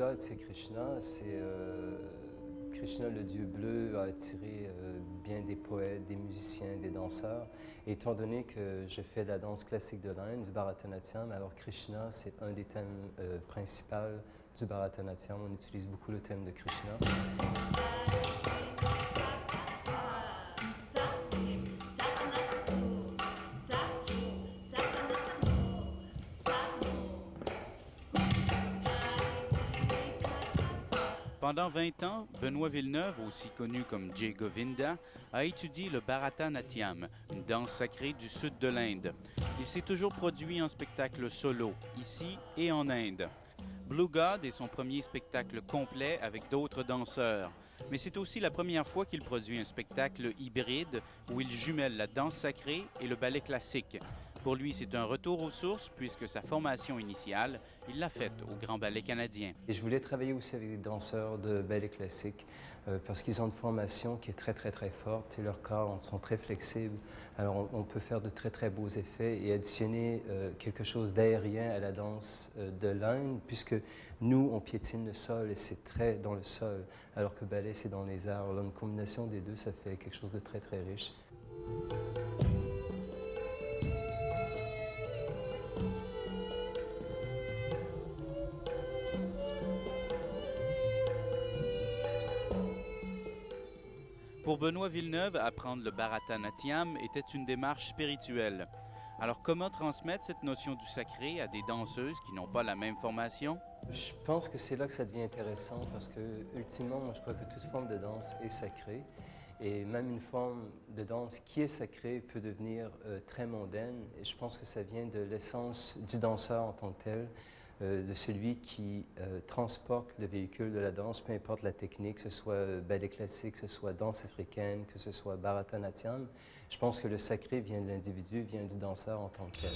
God, c'est Krishna. Krishna, le dieu bleu, a attiré bien des poètes, des musiciens, des danseurs. Et étant donné que je fais de la danse classique de l'Inde, du Bharatanatyam, alors Krishna, c'est un des thèmes principaux du Bharatanatyam. On utilise beaucoup le thème de Krishna. Pendant 20 ans, Benoît Villeneuve, aussi connu comme Jai Govinda, a étudié le Bharatanatyam, une danse sacrée du sud de l'Inde. Il s'est toujours produit en spectacle solo, ici et en Inde. Blue God est son premier spectacle complet avec d'autres danseurs. Mais c'est aussi la première fois qu'il produit un spectacle hybride où il jumelle la danse sacrée et le ballet classique. Pour lui, c'est un retour aux sources puisque sa formation initiale, il l'a faite au Grand Ballet canadien. Et je voulais travailler aussi avec des danseurs de ballet classique parce qu'ils ont une formation qui est très forte et leurs corps sont très flexibles. Alors on peut faire de très beaux effets et additionner quelque chose d'aérien à la danse de l'Inde puisque nous, on piétine le sol et c'est très dans le sol alors que ballet, c'est dans les airs. Alors une combinaison des deux, ça fait quelque chose de très riche. Pour Benoît Villeneuve, apprendre le Bharatanatyam était une démarche spirituelle. Alors comment transmettre cette notion du sacré à des danseuses qui n'ont pas la même formation? Je pense que c'est là que ça devient intéressant parce que, ultimement, moi, je crois que toute forme de danse est sacrée. Et même une forme de danse qui est sacrée peut devenir très mondaine. Et je pense que ça vient de l'essence du danseur en tant que tel, de celui qui transporte le véhicule de la danse, peu importe la technique, que ce soit ballet classique, que ce soit danse africaine, que ce soit Bharatanatyam. Je pense que le sacré vient de l'individu, vient du danseur en tant que tel.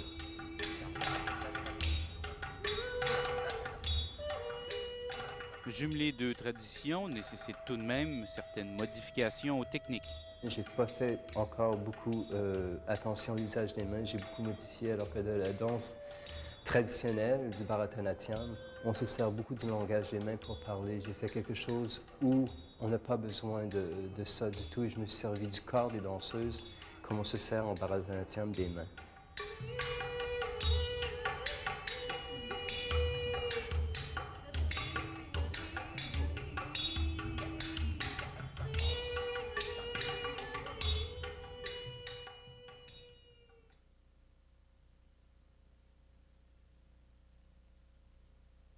Jumeler deux traditions nécessite tout de même certaines modifications aux techniques. J'ai pas fait encore beaucoup attention à l'usage des mains, j'ai beaucoup modifié alors que de la danse traditionnelle du Bharatanatyam, on se sert beaucoup du langage des mains pour parler. J'ai fait quelque chose où on n'a pas besoin de ça du tout et je me suis servi du corps des danseuses comme on se sert en Bharatanatyam des mains.